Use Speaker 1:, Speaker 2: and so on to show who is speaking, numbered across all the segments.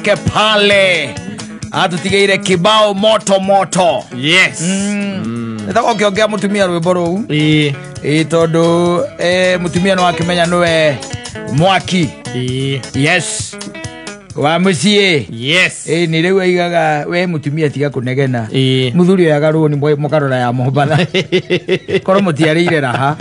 Speaker 1: yake pale atutigire kibao moto moto.
Speaker 2: Yes.
Speaker 1: Ndako kiongea mutumia rwimbo ruu tondu mutumia no akimenya nowe mwaki. Yes. Wa mucie.
Speaker 2: Yes.
Speaker 1: Ni riu aigaga we mutumia tiga kunegena. Muthuri yagaruo ni mukarora ya mubatha. Koro mutiarire raha.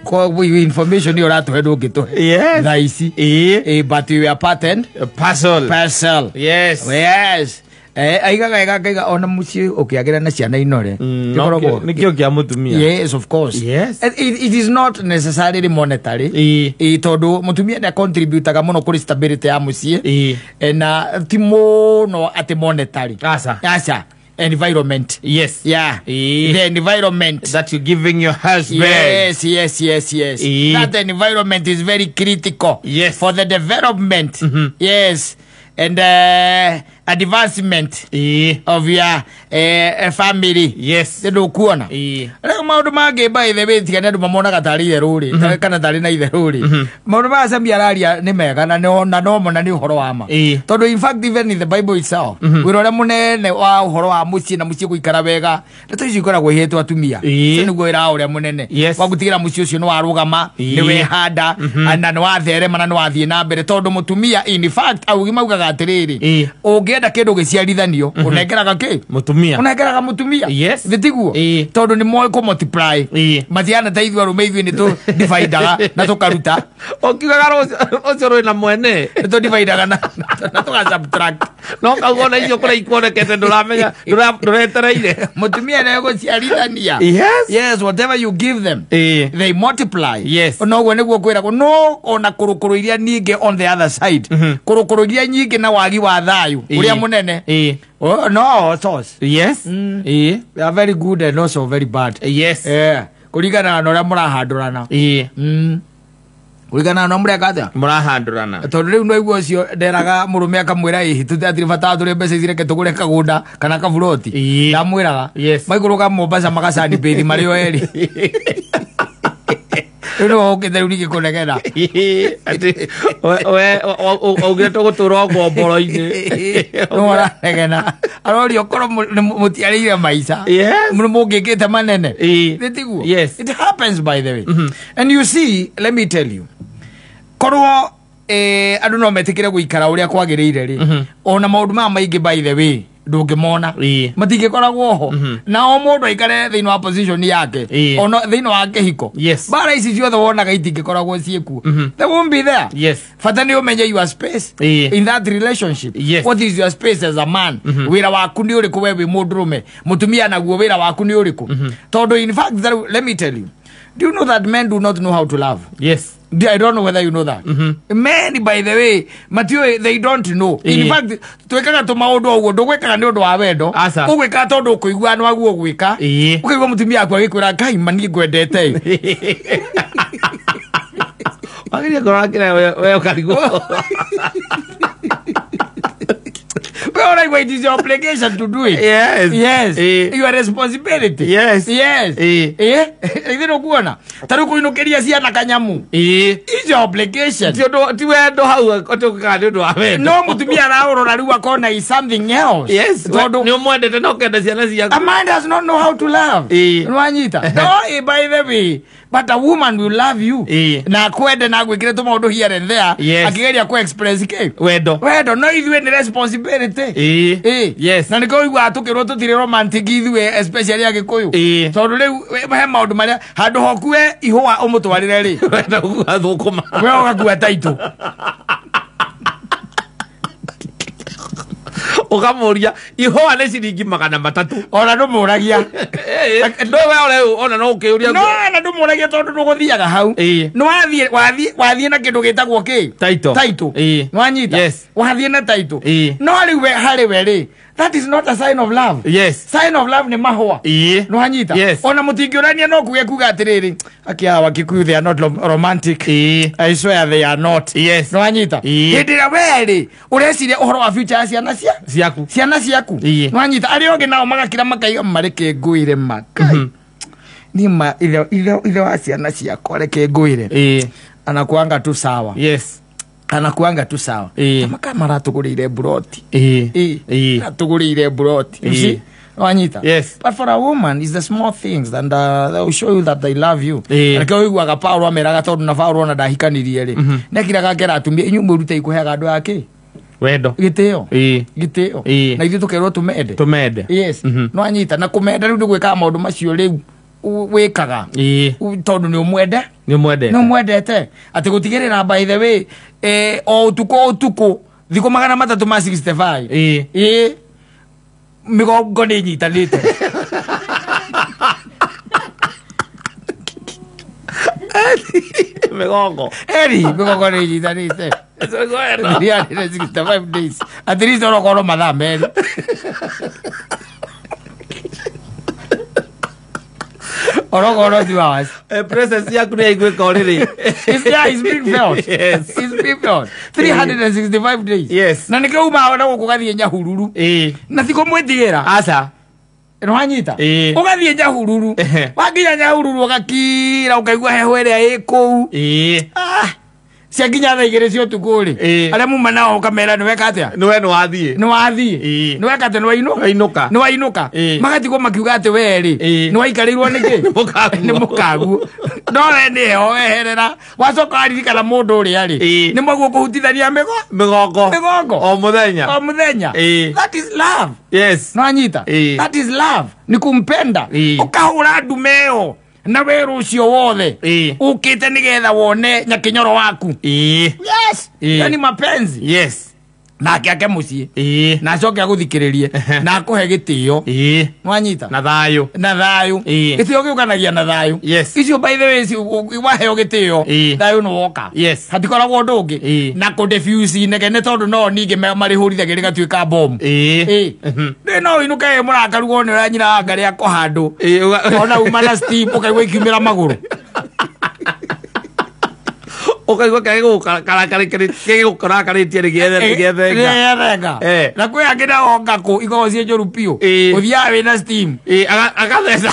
Speaker 1: Ko information ni oratu hedo gitu.
Speaker 2: Yes.
Speaker 1: Nice. But you are pattern. Parcel.
Speaker 2: Yes.
Speaker 1: Yes. Aigaga ona mucie ukiagira na ciana inore.
Speaker 2: Nikio kia mutumia.
Speaker 1: Yes, of course.
Speaker 2: Yes.
Speaker 1: It is not necessarily monetary. Tondu mutumia na contribute muno kuri stability ya mucie. Na timo no ati monetary. Asa. Environment.
Speaker 2: Yes.
Speaker 1: Yeah. The environment
Speaker 2: that you're giving your husband.
Speaker 1: Yes. That environment is very critical.
Speaker 2: Yes.
Speaker 1: For the development. Yes. And advancement of your family.
Speaker 2: Yes.
Speaker 1: Ndio kuona. Maundu mage by the way tigana ndu mamona gatari itheruri kana tari na itheruri. Maundu ma Zambia raria ni mega na no mona ni uhoro wa ma. Tondu in fact even in the Bible itself wirore munene wa uhoro wa mucie na mucie guikara wega ndeto ici ikoragwo ihetwo atumia. Niguo ira uria munene wa gutigira mucie ucio no warugama ni wehanda na no watherema na no wathie na mbere tondu mutumia in fact augima ugaga atiriri ungienda kindu giciarithanio unengeraga ki
Speaker 2: mutumia
Speaker 1: unengeraga mutumia.
Speaker 2: Yes.
Speaker 1: Thitiguo tondu ni moyo ko multiply mathiana ta ithu arume ithu ni tu dividaga na tukaruta
Speaker 2: okigaga ocio roi na mwene
Speaker 1: tu dividaga na tuka subtract
Speaker 2: no kagona icio kora ikonekete nduramenya nduretereire
Speaker 1: mutumia na guciarithania.
Speaker 2: Yes,
Speaker 1: whatever you give them they multiply.
Speaker 2: Yes.
Speaker 1: No gwe niguo kwiragwo no ona kurukuru iria ninge on the other side kurukuru iria nyinge na wagi wa thayu uria munene. No sauce.
Speaker 2: Yes.
Speaker 1: They are very good and also very bad.
Speaker 2: Yes.
Speaker 1: Kurigana na uria murahandurana. Kurigana na uria gatha
Speaker 2: murahandurana.
Speaker 1: Tondu riu no iguo ucio nderaga murume akamwira tuthatire bata turi mbeca cireke tugure kagunda kana kavuroti. Ndamwiraga maikuruka Mombasa makasani bethi mario eri. Ero okethe urige kunegena
Speaker 2: ati we ogeto gutura ngomboro-ini
Speaker 1: no aranegena arori okoro mutiarire maica mungikite manene.
Speaker 2: Yes.
Speaker 1: It happens by the way. And you see, let me tell you, korwo andu no metikire guikara uria kwagirire ri ona maundu ma maingi by the way ndungimona matingikoragwo ho na o mundu aikare thiini wa position yake ona thiini wa kihiko. Bara ici ciothe wonaga itingikoragwo ciekuo. They won't be there. Fata ni umenye your space in that relationship. What is your space as a man? Wira waku ni uriku wewe mundurume mutumia naguo wira waku ni uriku. Tondu in fact let me tell you, do you know that men do not know how to love?
Speaker 2: Yes.
Speaker 1: I don't know whether you know that. Men, by the way, Matthew, they don't know. In fact, tuwekaga to maundu oguo ndugwekaga ni undu wa wendo ugwika tondu kuigua no aguo gwika ukigwa mutumia akwa gikwira Ngai mani ngwendete
Speaker 2: Wagiria korakira we ukarigo.
Speaker 1: But it is your obligation to do it. Yes. Your responsibility.
Speaker 2: Yes.
Speaker 1: Ithiro kuona. Taru kuinukiria ciana kanyamu. It's your obligation.
Speaker 2: Ti wendo hau otuka ni undu wa wendo.
Speaker 1: No mutumia raurora riu akona is something else.
Speaker 2: Yes. Ni umwendete no kenda ciana ciaku.
Speaker 1: A man does not know how to love. Nwanyita. No, by the way, but a woman will love you. Na kwende na gwikire to maundu here and there. Akigeria ku express ke. Wendo no ithuĩ ni responsibility.
Speaker 2: Yes.
Speaker 1: Na niko igwa atukirwo tutire romantic ithuĩ especially agikuyu. Tondu riu he maundu maria handu hokue ihua umutwarire ri.
Speaker 2: Wenda guthukuma.
Speaker 1: We ogakua taito.
Speaker 2: Ukamuria ihua ni ciringi 300
Speaker 1: ona ndumuragia
Speaker 2: ndo we ona no ukiuria
Speaker 1: no na ndumuragia tondu nduguthiaga hau no wathie na kindu gitagwo ki taito nwanyita wathie na taito no riu we hari we ri that is not a sign of love. Sign of love ni mahua nwanyita ona mutingiurania no kuge kuga atiriri akia wakikuyu they are not romantic. I swear they are not. Nwanyita hindira we ri ureciria uhoro wa future ciana ciaku nwanyita ari onge nao magakira makaiga mareke nguire makai nima ile wa ciana ciakwa reke nguire anakuanga tu sawa. anakuanga tu sawa kama maratugurire buroti atugurire buroti you see wanyita but for a woman is the small things and they will show you that they love you like oigwa ga Paulo ameraga tondu na Paulo na ndahikanirie ri nekira gakera atumia inyu murute ikuheaga andu ake
Speaker 2: wendo
Speaker 1: giteo na ithu tukerwo tumende yes no anyita na kumenda riu ndigwika maundu macio riu wikaga tondu ni umwendete ati gutigirira by the way o utuko thiko 365 migongo ni nyitanite
Speaker 2: migongo
Speaker 1: ni nyitanite yeah 65 days at least orokoro mathaa meri orokoro 2 hours
Speaker 2: presence yaku ni igweka oriri
Speaker 1: it's being felt it's being felt 365 days na nikeuma na gukugathie Nyahururu na thiko mwetigira
Speaker 2: aca
Speaker 1: no anyita ugathie Nyahururu waginya Nyahururu ugakira ukaigua heho iria iku cia nginya thaa 2 cia utuku ri aria muma nao ukamera ni weka atia
Speaker 2: ni wathie
Speaker 1: ni weka atia ni wainuka magatigwo makiuga ati we ri ni waikarirwo niki ni mukagu no we ni ho weherera wacoka aririkana mundu uria ri ni mwaguo kuhutithania migongo
Speaker 2: o muthenya
Speaker 1: that is love no anyita that is love ni kumpenda ukahura ndumeo na weru ucio wothe ukite nigetha wone nyakinyoro waku yani mapenzi na akiake mucie na acoke aguthikiririe na akuhe gitio mwanyita
Speaker 2: na thayu
Speaker 1: gitio giukanagia na thayu icio by the way waheo gitio thayu no woka hatikoragwo ndungi na ku diffuse negene tondu no ninge marihurithagia rigatuika bomb no inuke murakarugo ni ranyira ngari akohandu ona umana steam ukaigwa ikiumira maguru
Speaker 2: ukaigwa kagukarakarĩtie
Speaker 1: nĩgethenga na kwĩ angĩ nao ngakũ ikoragwo ciĩ njũru piũ ũthiaga wĩna steam
Speaker 2: agatheca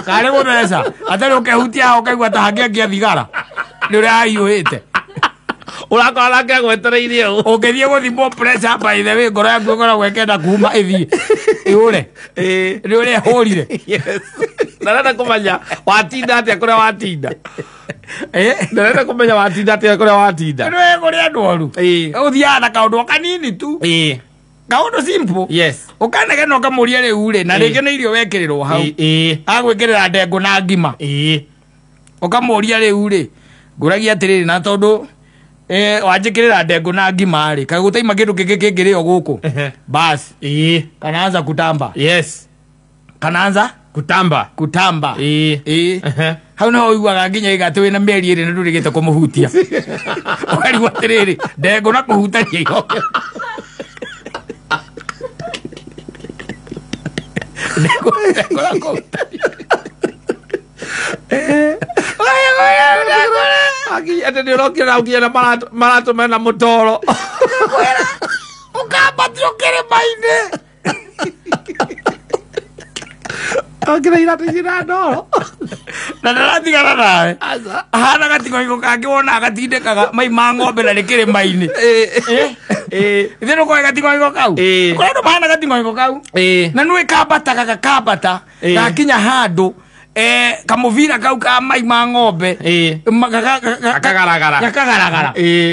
Speaker 1: karĩ gũtheca atarĩ ũkehutia hao ũkaigua ta hangĩangia thigara nĩ ũrĩa hahiũhĩte
Speaker 2: urakora nake agwetereire
Speaker 1: ũngĩthiĩ gũthimwo pressure by the way ngoro yaku ĩkoragwo ĩkenda kuuma ĩthiĩ ĩũre nĩ ũrĩa hũrire
Speaker 2: ndarenda kũmenya watinda atĩa kũrĩa watinda ndarenda kũmenya watinda atĩa kũrĩa watinda
Speaker 1: nĩ kũrĩa ndwaru ũthiaga na kaũndũ kanini tu kaũndũ simple ũkanegena ũkamũria rĩu rĩ na rĩngĩ nĩ irio wekĩrĩrwo hau agwĩkĩrĩra ndengũ na ngima ũkamũria rĩu rĩ ngũragia atĩrĩrĩ na tondũ wanjĩkĩrĩra ndengũ na ngima rĩ kaĩ gũtaima kĩndũ kĩngĩ kĩngĩrĩo gũkũ bas kanaanza kutamba kanaanza kutamba hau no uiguaga nginya igate wĩna mĩeri ĩrĩ na ndũrĩgĩte kũmũhutia ũkarigwo atĩrĩrĩ ndengũ na kũhutania ihoke ndengũ na kũhutania
Speaker 2: ate nĩ ũrokĩra ũkinya na maratũ mena mũtoro
Speaker 1: ũkambatio kĩrĩma-inĩ
Speaker 2: okĩra iratũ cina ndoro
Speaker 1: na ndaratigana nawe ahana gatingoingo kangĩ wona gatindĩkaga mai ma ng'ombe na nĩ kĩrĩma-inĩ ithe nũkoĩ gatingoingo kau kũrĩa andũ mahana gatingoingo kau na nĩwe kambataga gakambata gakinya handũ kamuvira kau ka mai ma ng'ombe gakagaragara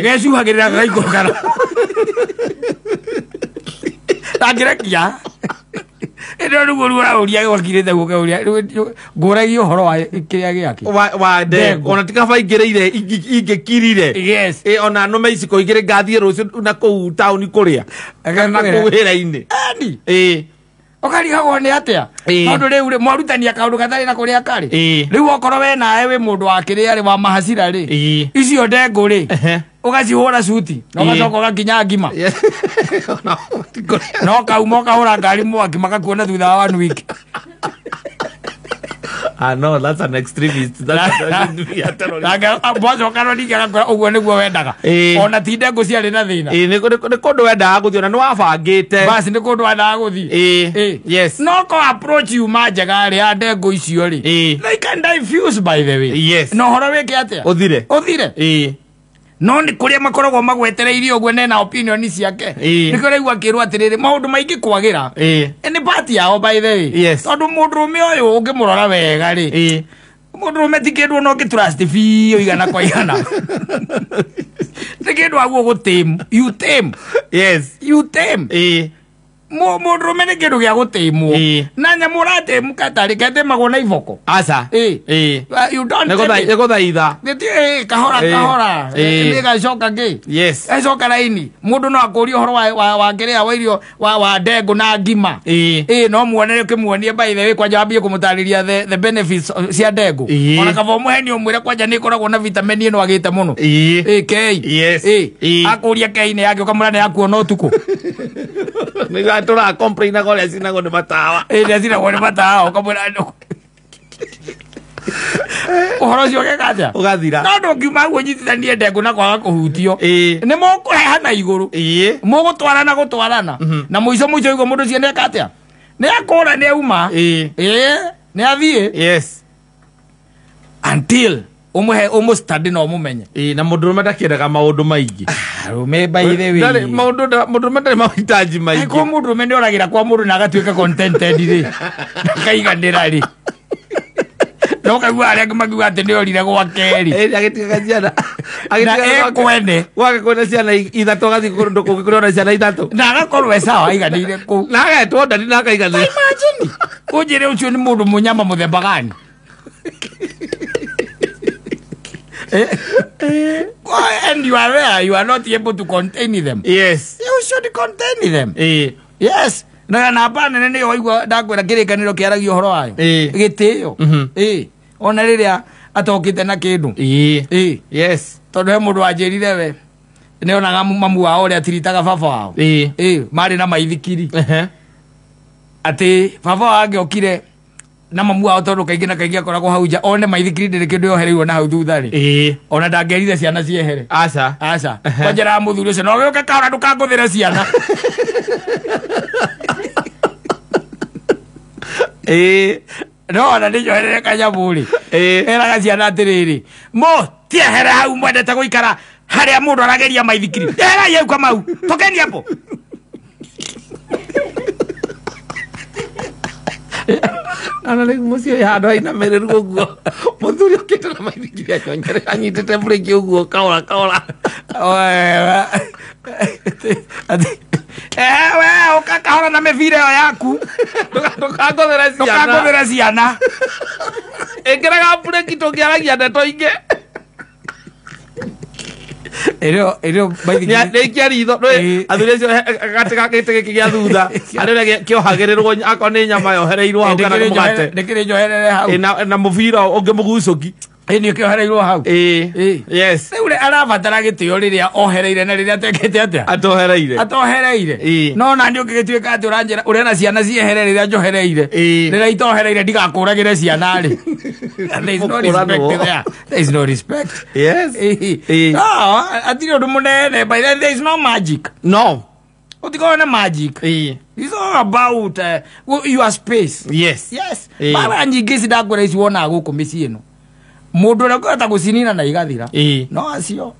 Speaker 1: gecuhagĩrĩra gagaikũrũkara angĩrekia ĩno nĩguo rĩu ũraũria wakirĩte guoka ũria ngũragia ũhoro wa kĩrĩa gĩake
Speaker 2: wa ndengũ ona tikaba ingĩrĩire ingĩkirire ona no Mexico igĩrĩ ngathiĩ rũciũ na kũu taũni kũrĩa na kũu wĩra-inĩ
Speaker 1: ũkarigagwo nĩ atĩa tondũ rĩu rĩ mwarutania kaũndũ gatarĩ na kũrĩa karĩ rĩu okorwo we nawe wĩ mũndũ wa kĩrĩa rĩ wa mahacira rĩ icio ndengũ rĩ ũgacihũra cuti na ũgacoka ũgakinya ngima no kauma ũkahũra ngari mwaki magakuona thutha wa 1 week
Speaker 2: no that's an extremist
Speaker 1: mwacoka no ningĩ agakora ũguo nĩguo wendaga ona ti ndengũ ciarĩ na thĩna
Speaker 2: nĩ kũndũ wendaga gũthiĩ ona nĩ wabangĩte
Speaker 1: basi nĩ kũndũ wendaga gũthiĩ no ko approach yuma njega rĩ ya ndengũ icio rĩ they can diffuse by the way no ũhoro wĩke atĩa ũthire no ni kuria makoragwo magwetereirie ogwe nena opinion ciake niko raigua kirwa atiriri maundu maingi kwagira ni party yao by the way tondu mundurume uyu ungimurora wega ri mundurume tikindu no ngitrust fi igana kwa igana tikindu aguo gutim you tame you tame mundurume ni kindu gia gutimwo na nyamurate mukatari kete magona ivoko
Speaker 2: asa
Speaker 1: you don't
Speaker 2: nego thaitha
Speaker 1: kahora ni gacoka ngi gacoka raini mundu no akuria horo wa ngiria wa irio wa ndengu na ngima no muonere kimuonie by the way kwa jambie kumutariria the benefits cia ndengu ona kabo muheni umwire kwanja ni koragwo na vitamin ino agite muno akuria kei ni yake ukamurane yakuona utuku
Speaker 2: tura complain na gole sina gone matawa
Speaker 1: sina gone matawa ukamwira ndo uhoro cio gekaja
Speaker 2: ugathira
Speaker 1: no ndungiuma guo nyitithanie ndengu na kwaga kuhutio ni mukureha na iguru mugutwarana na muico igo mundu cio neka atia ni akura ni auma ni athie until umuhe study no mumenye
Speaker 2: na mundu ndakiendaga maundu maingi
Speaker 1: rume by the way
Speaker 2: ndari mundu ndari mahitaji maingi
Speaker 1: ko mundu ndi oragira kwa mundu na agatuika contented ri kaiganira ri no kaigua aria magiwa ati ndi orire gwa keri
Speaker 2: agitika ciana
Speaker 1: agitika kwende
Speaker 2: wage kwenda ciana ithatu gathi kundu kungikuriona ciana ithatu
Speaker 1: na agakorwe sawa iganire ku
Speaker 2: na agetwo ndari na akaiganira
Speaker 1: imagine ujire ucio ni mundu munyama muthemba gani and you are there, you are not able to contain them.
Speaker 2: Yes.
Speaker 1: You should contain them. Yes. Na bana nene waigwa ndakwira kirikaniro kiaragio horo wayo. Gitio. Ona riria atokite na kindu.
Speaker 2: Yes.
Speaker 1: Tondu he mundu anjirire we. Ne onaga mamu wao ria tiritaga baba wao. Mari na maithikiri. Ati baba wake okire na mamu wao tondu kaingi na kaingi akoragwo hau nja one maithikiri ndiri kindu yohereirwo na hau thutha ri ona ndangerire ciana ciehere aca kwanjira muthuri ucio no gioke kahora ndukanguthire ciana no ona ni njoherere kanyamuri eraga ciana atiriri mo tiehere hau mwendete guikara haria mundu arageria maithikiri era yeu kwa mau tokeni hapo
Speaker 2: ana le musio ya ndo ina mereru guo muthuri okite na maithikiri anyonyere anyitete break uguo kaola
Speaker 1: we ukakahora na mevire yaku ndukagothera ciana
Speaker 2: ekeraga break tungiaragia ndeto inge
Speaker 1: Ero
Speaker 2: baithikiri kia ritho athuri cio gatega gite gia thutha arire kiohagirirwo akoni nyama yohereirwo hau kana mugate
Speaker 1: ndikiri njoherere hau
Speaker 2: na muvira ungimugucoki
Speaker 1: ni kiohereirwo hau
Speaker 2: yes
Speaker 1: ule arabatara gitio riria ohereire na riria tekete atia atohereire no na ndi ukigituika ati uranjira urena ciana ciehere riria njohereire riria itohereire ndigakuragire ciana ri there is no respect
Speaker 2: yes
Speaker 1: atiri undu munene by then there is no magic
Speaker 2: no
Speaker 1: utikona magic it's all about your space
Speaker 2: yes
Speaker 1: mara nyingi cidakura iciwona guku micii ino mundu ria kwata gucinina na igathira no acio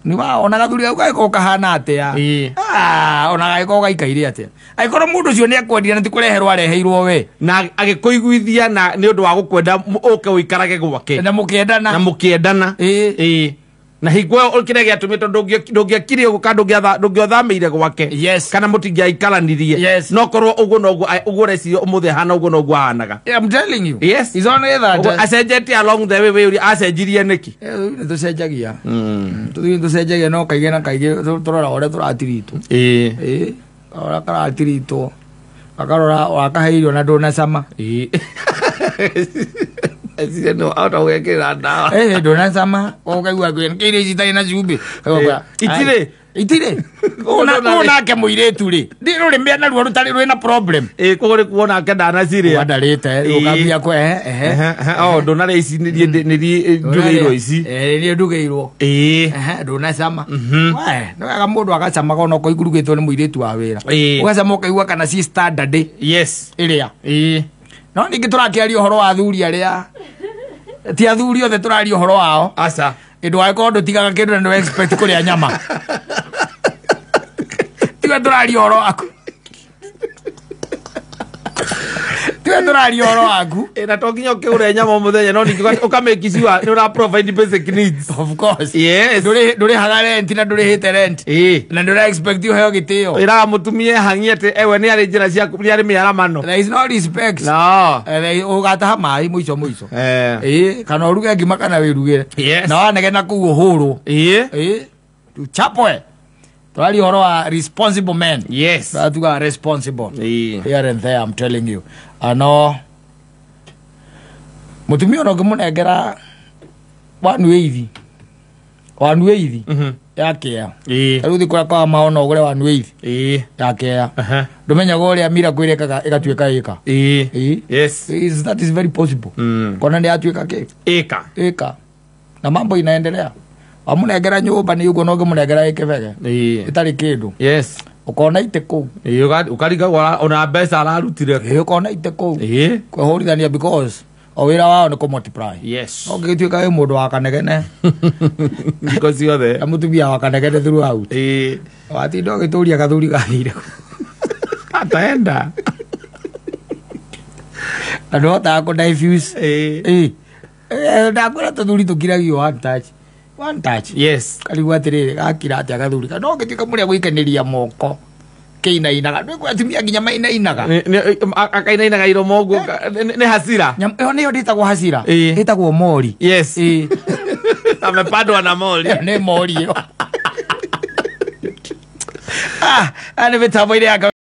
Speaker 1: ni wa ona gathuri gako kahana atia ona gako gaikaire atia aikorwo mundu cio ni akwendire na tikureherwo areheirwo we
Speaker 2: na agikuiguithia na ni undu wa gukwenda uke uikarage gwake
Speaker 1: na mukiendana
Speaker 2: na higwa okire giatumito ndungiakire guka ndungiothameire gwake kana mutingiaikaranirie no korwo uguo no uguo recirio umuthe hana uguo no uguo hanaga
Speaker 1: I'm telling you
Speaker 2: is only that acenjetie along the way uri acenjirie niki
Speaker 1: tucenjagia tucenjagia no kaige na kaige turora ore turatirito ora karatirito akarora wakaheirio na ndona sama
Speaker 2: no auto wekera ndawa
Speaker 1: ndona sama okaigua kire citai na cumbi itire ona ke muiretu ri ndiro ri mena ruo rutari rwina problem
Speaker 2: kugore kuona ke ndana ciria
Speaker 1: wandarite ukambia kwe
Speaker 2: ndona ri ici ni ndugeirwo ici
Speaker 1: ni ndugeirwo ndona sama we no aga mundu agacama gono ko igurugitwo ni muiretu wa wira ugacama ukaigua kana ci standard iria no ningi turakiaria horo wa thuri aria ti athuri othe turaria horo wao
Speaker 2: aca
Speaker 1: Ndo aikondo tigaga kindu na ndo expect kuria nyama. Tiga turari oro aku. Tiga turari oro aku.
Speaker 2: Na tokinyo ke ure nyama muthenya no ni ukamekisiwa ni ura provide basic needs.
Speaker 1: Of course.
Speaker 2: Yes.
Speaker 1: Dore rent na dore hit rent. Na ndo expect you heo gitio.
Speaker 2: Ira mutumie hangiete ewe ni ari njira cia ni ari miara mano.
Speaker 1: There is no respect.
Speaker 2: No.
Speaker 1: Ugataha mai muico. Kana uruge ngima kana wirugire.
Speaker 2: Yes.
Speaker 1: Na wanege na ku huru. Chapwe. Turali horo wa responsible men.
Speaker 2: Yes.
Speaker 1: Tuga responsible. Here and there, I'm telling you. Ano mutumio no gumunegera wanu eithi yake ya ruthi kwa maono gore wanu eithi yake ya domenya gore amira kwirekaga igatuika ika
Speaker 2: yes
Speaker 1: that is very possible kona ni atuika ke ika na mambo inaendelea amunegera nyumba ni ugo no gumunegera ikebege itari kindu
Speaker 2: yes
Speaker 1: ukona ite ku
Speaker 2: ukariga ona mbeca ararutire
Speaker 1: ukona ite ku kwehorithania because owira wao ni ku multiply
Speaker 2: yes
Speaker 1: ogituika we mundu wa kanegene
Speaker 2: because you there
Speaker 1: amutumia wa kanegene throughout wati ndo gituria gathuri gathire
Speaker 2: ataenda
Speaker 1: ando ta ko diffuse ndakora tuthuri tukiragio one touch
Speaker 2: yes
Speaker 1: kaligwa tirire gakira atia gathuri no gituika muria gwikeniria moko keina inaga ndu kwatumia ginya maina inaga
Speaker 2: akaina inaga iro mogo ne hasira
Speaker 1: ne yo nditagwo hasira nditagwo mori
Speaker 2: yes amepandwa na mori
Speaker 1: ne mori yo ane betabo ile